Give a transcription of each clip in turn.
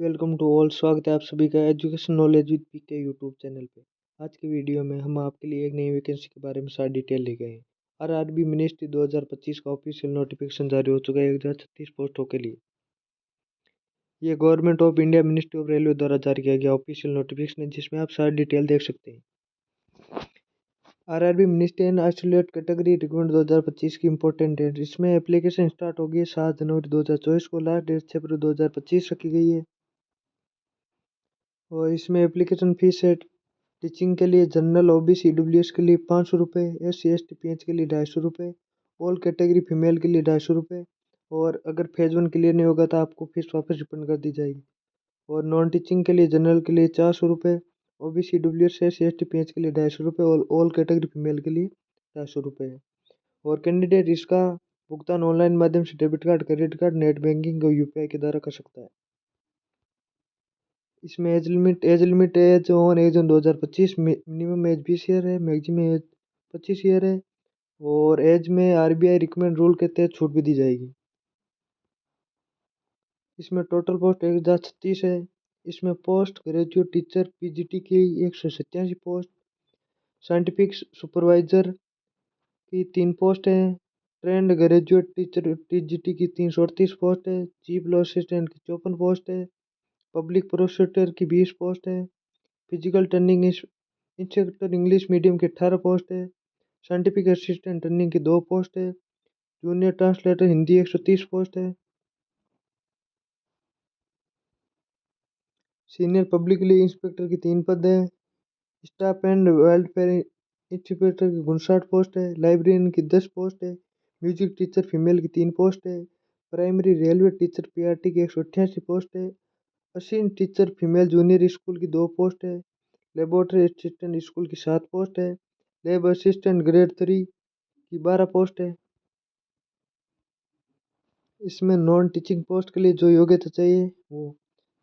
Welcome to all. स्वागत है आप सभी का education knowledge with PK YouTube channel पे। आज की वीडियो में हम आपके लिए एक नई वैकेंसी के बारे में सारी डिटेल लेके आए हैं। आरआरबी मिनिस्ट्री 2025 का ऑफिशियल नोटिफिकेशन जारी हो चुका है 1036 पोस्टों के लिए। ये government of India ministry of railway द्वारा जारी किया गया ऑफिशियल नोटिफिकेशन है, जिसमें आप सारी डिटेल देख सकते हैं। RRB ministry and isolate category recruitment 2025 की इंपॉर्टेंट डेट। इसमें एप्लीकेशन स्टार्ट होगी 7 जनवरी 2024 को। लास्ट डेट 6 फरवरी 2025 रखी गई है। और इसमें एप्लीकेशन फीस है टीचिंग के लिए जनरल ओबीसी ईडब्ल्यूएस के लिए 500 रुपये, SC ST PH के लिए 250 रुपये, ऑल कैटेगरी फीमेल के लिए 250 रुपये। और अगर फेज 1 क्लियर नहीं होगा तो आपको फीस वापस रिफंड कर दी जाएगी। और नॉन टीचिंग के लिए जनरल के लिए 400 रुपये, OBC EWS SC ST PH के लिए 250 रुपये और ऑल कैटेगरी फीमेल के लिए 250 रुपये है। और कैंडिडेट इसका भुगतान ऑनलाइन माध्यम से debit card, credit card, net banking और UPI के द्वारा कर सकता है। इसमें age on 2025, minimum age 20 year है, मैक्सिमम एज 25 ईयर है। और एज में RBI रिकमेंड रूल के तहत छूट भी दी जाएगी। इसमें टोटल पोस्ट 1036 है। इसमें पोस्ट ग्रेजुएट टीचर PGT की 187 पोस्ट, साइंटिफिक सुपरवाइजर की 3 पोस्ट है, ट्रेंड ग्रेजुएट टीचर TGT की 338 पोस्ट है, चीफ लॉ असिस्टेंट की 54 पोस्ट है, पब्लिक प्रोसिक्यूटर की 20 पोस्ट है, physical training instructor English medium की 18 पोस्ट है, साइंटिफिक असिस्टेंट ट्रेनिंग की 2 पोस्ट है, जूनियर ट्रांसलेटर हिंदी 130 पोस्ट है, सीनियर पब्लिक इंस्पेक्टर की 3 पद है, स्टाफ एंड वेलफेयर इंस्पेक्टर की 59 पोस्ट है, लाइब्रेरियन की 10 पोस्ट है, म्यूजिक टीचर फीमेल की 3 पोस्ट है, प्राइमरी रेलवे टीचर PRT की 188 पोस्ट है, assistant teacher female junior school की 2 पोस्ट है, लेबोरेटरी असिस्टेंट स्कूल की 7 पोस्ट है, लैब असिस्टेंट ग्रेड 3 की 12 पोस्ट है। इसमें नॉन टीचिंग पोस्ट के लिए जो योग्यता चाहिए वो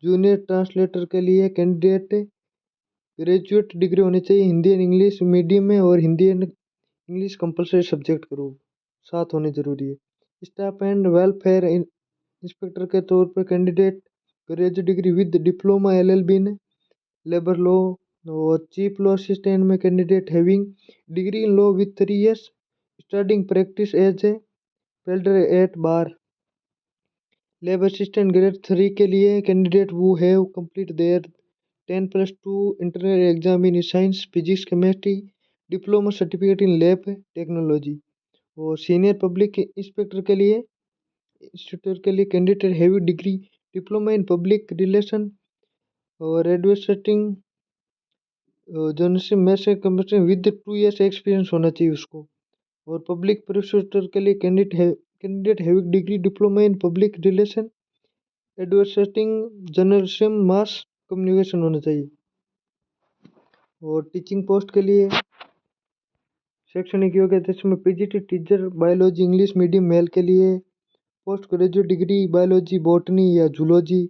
जूनियर ट्रांसलेटर के लिए कैंडिडेट ग्रेजुएट डिग्री होनी चाहिए हिंदी एंड इंग्लिश मीडियम में, और Hindi and English compulsory subject करो साथ होने जरूरी है। स्टाफ एंड वेलफेयर इंस्पेक्टर के तौर पर candidate graduate degree with diploma LLB in labour law. और चीफ लॉ असिस्टेंट में candidate having degree in law with 3 years starting practice as a pleader at bar. Lab assistant grade 3 के लिए candidate वो have complete their 10+2 internal exam in science physics chemistry, diploma certificate in lab technology. और senior public instructor के लिए candidate हैवी degree diploma in public relation और advertising journalism में से कंप्यूटर विद 2 years एक्सपीरियंस होना चाहिए उसको। और पब्लिक प्रोसिक्यूटर के लिए candidate having degree diploma in public relation advertising journalism mass communication होना चाहिए। और टीचिंग पोस्ट के लिए शैक्षणिक योग्यता इसमें PGT teacher biology English medium male के लिए post graduate degree biology botany या zoology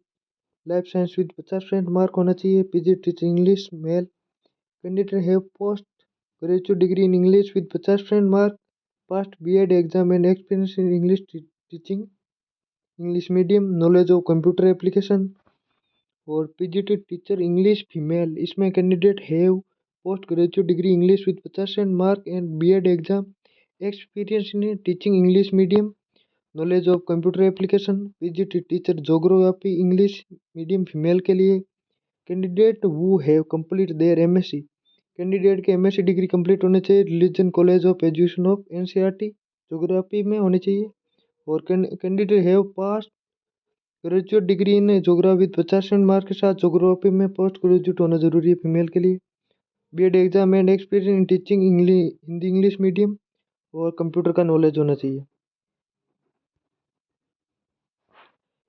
life science with 50% mark होना चाहिए। PGT teacher English male candidate have post graduate degree in English with 50% mark, passed B.Ed exam and experience in English teaching English medium, knowledge of computer application. और PGT teacher English female इसमें candidate have post graduate degree English with 50% mark and B.Ed exam experience in teaching English medium, knowledge of computer application. PGT teacher geography English medium female के लिए candidate वो have complete there MSc, candidate के MSc degree complete होने चाहिए religion college of education of NCERT geography में होनी चाहिए। और candidate have pass graduate degree in geography with 50% mark के साथ जोग्राफी में पोस्ट ग्रेजुएट होना जरूरी है फीमेल के लिए। B.Ed exam and experience in teaching Hindi English medium और कंप्यूटर का नॉलेज होना चाहिए।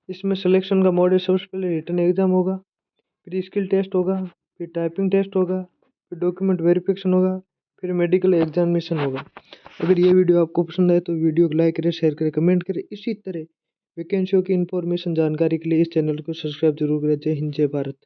इसमें सिलेक्शन का मोड है, सबसे पहले रिटन एग्जाम होगा, फिर स्किल टेस्ट होगा, फिर टाइपिंग टेस्ट होगा, फिर डॉक्यूमेंट वेरिफिकेशन होगा, फिर मेडिकल एग्जामिनेशन होगा। अगर ये वीडियो आपको पसंद आए तो वीडियो को लाइक करें, शेयर करें, कमेंट करें। इसी तरह वैकेंसियों की इन्फॉर्मेशन जानकारी के लिए इस चैनल को सब्सक्राइब जरूर करें। जय हिंद, जय भारत।